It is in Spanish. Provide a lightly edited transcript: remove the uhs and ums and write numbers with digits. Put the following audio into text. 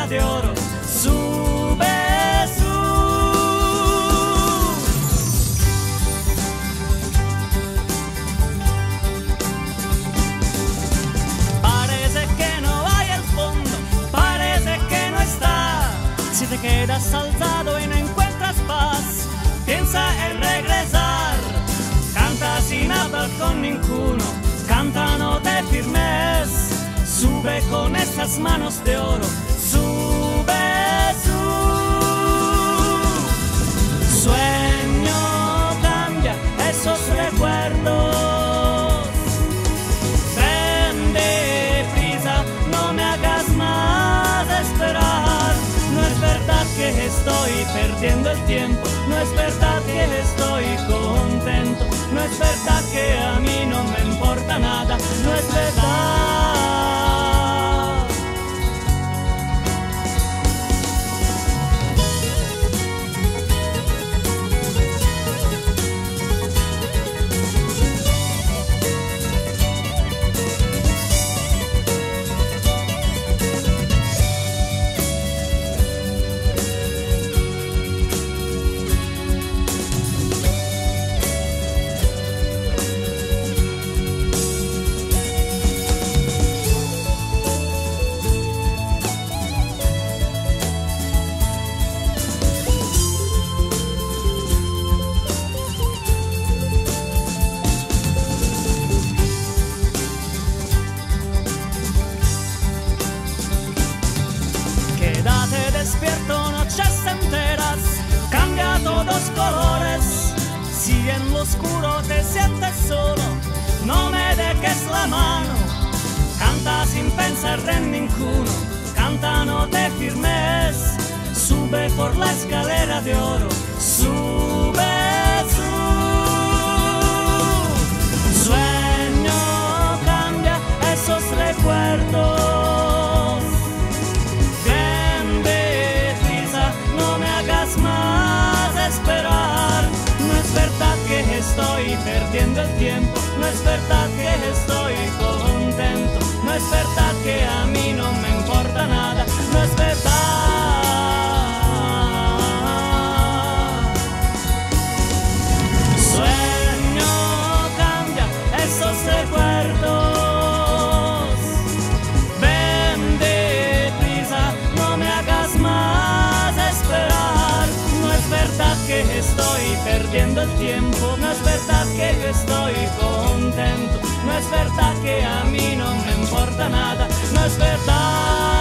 escalera de oro. Sube, parece que no hay el fondo, parece que no está. Si te quedas alzado y no encuentras paz, piensa en regresar. Canta sin hablar con ninguno, canta, no te firmes. Sube con esas manos de oro, sube, sueño, cambia esos recuerdos. Ven deprisa, no me hagas más esperar. No es verdad que estoy perdiendo el tiempo, no es verdad que estoy contento, no es verdad que a mí no me importa nada, no es verdad. Quédate despierto noches enteras, cambia todos colores. Si en lo oscuro te sientes solo, no me dejes la mano. Canta sin pensar en ninguno, canta, no te firmes. Sube por la escalera de oro, sube, sueño, cambia esos recuerdos. Estoy perdiendo el tiempo, no es verdad que estoy contento, no es verdad que a mí no me importa nada, no es verdad. Sueño, cambia esos recuerdos. Ven deprisa, no me hagas más esperar. No es verdad que estoy perdiendo el tiempo, no es verdad que yo estoy contento, no es verdad que a mí no me importa nada, no es verdad.